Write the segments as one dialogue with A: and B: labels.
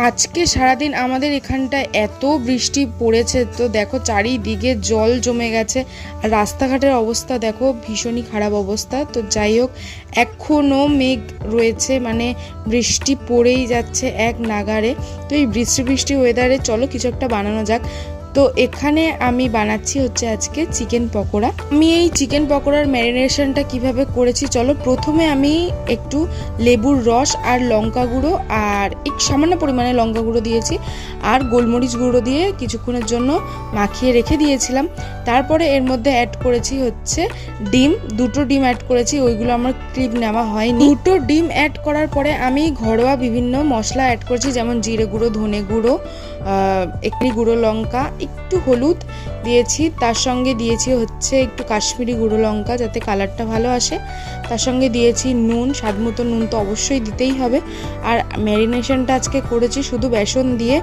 A: আজকে সারাদিন আমাদের এখানটায় এত বৃষ্টি পড়েছে, তো দেখো চারিদিকে জল জমে গেছে আর রাস্তাঘাটের অবস্থা দেখো ভীষণই খারাপ অবস্থা। তো যাই হোক, এখনও মেঘ রয়েছে, মানে বৃষ্টি পড়েই যাচ্ছে এক নাগাড়ে। তো এই বৃষ্টি ওয়েদারে চলো কিছু একটা বানানো যাক। তো এখানে আমি বানাচ্ছি হচ্ছে আজকে চিকেন পকোড়া। আমি এই চিকেন পকোড়ার ম্যারিনেশনটা কিভাবে করেছি চলো। প্রথমে আমি একটু লেবুর রস আর লঙ্কা গুঁড়ো আর একটু সামান্য পরিমাণে লঙ্কা গুঁড়ো দিয়েছি আর গোলমরিচ গুঁড়ো দিয়ে কিছুক্ষণের জন্য মাখিয়ে রেখে দিয়েছিলাম। তারপরে এর মধ্যে অ্যাড করেছি হচ্ছে ডিম, 2টো ডিম অ্যাড করেছি, ওইগুলো আমার ক্লিপ নেওয়া হয়নি। 2টো ডিম অ্যাড করার পরে আমি ঘরোয়া বিভিন্ন মশলা অ্যাড করেছি, যেমন জিরে গুঁড়ো, ধনে গুঁড়ো, একটু গুঁড়ো লঙ্কা, একটু হলুদ দিয়েছি, তার সঙ্গে দিয়েছি হচ্ছে একটু কাশ্মীরি গুঁড়ো লঙ্কা যাতে কালারটা ভালো আসে, তার সঙ্গে দিয়েছি নুন, স্বাদ মতো নুন তো অবশ্যই দিতেই হবে। আর ম্যারিনেশনটা আজকে করেছি শুধু বেসন দিয়ে,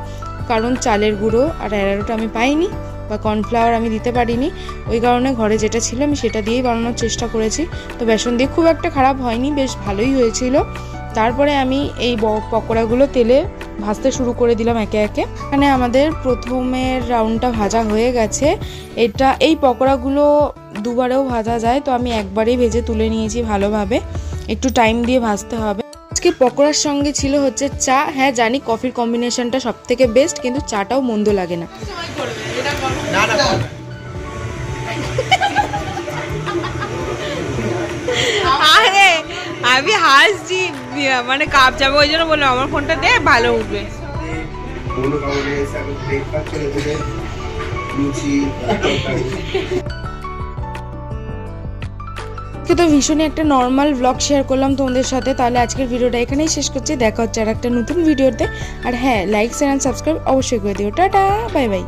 A: কারণ চালের গুঁড়ো আর অ্যারারুট আমি পাইনি বা কর্নফ্লাওয়ার আমি দিতে পারিনি, ওই কারণে ঘরে যেটা ছিল আমি সেটা দিয়েই বানানোর চেষ্টা করেছি। তো বেসন দিয়ে খুব একটা খারাপ হয়নি, বেশ ভালোই হয়েছিল। তারপরে আমি এই পকোড়াগুলো তেলে ভাজতে শুরু করে দিলাম একে একে। এখানে আমাদের প্রথমের রাউন্ডটা ভাজা হয়ে গেছে। এই পকোড়াগুলো দুবারেও ভাজা যায়, তো আমি একবারেই ভেজে তুলে নিয়েছি ভালোভাবে, একটু টাইম দিয়ে ভাজতে হবে। আজকে পকোড়ার সঙ্গে ছিল হচ্ছে চা। হ্যাঁ জানি কফির কম্বিনেশনটা সব থেকে বেস্ট, কিন্তু চাটাও মন্দ লাগে না।
B: আরে আমি হাসছি, মানে কাপ যাবে ওই জন্য বললাম আমার ফোনটা দে, ভালো উঠবে।
A: তো ভীষণই একটা নর্মাল ব্লগ শেয়ার করলাম তোমাদের সাথে। তাহলে আজকের ভিডিওটা এখানেই শেষ করছি, দেখা হচ্ছে আর একটা নতুন ভিডিওতে। আর হ্যাঁ, লাইক শেয়ার এন্ড সাবস্ক্রাইব অবশ্যই করে দিও। Tata, bye bye.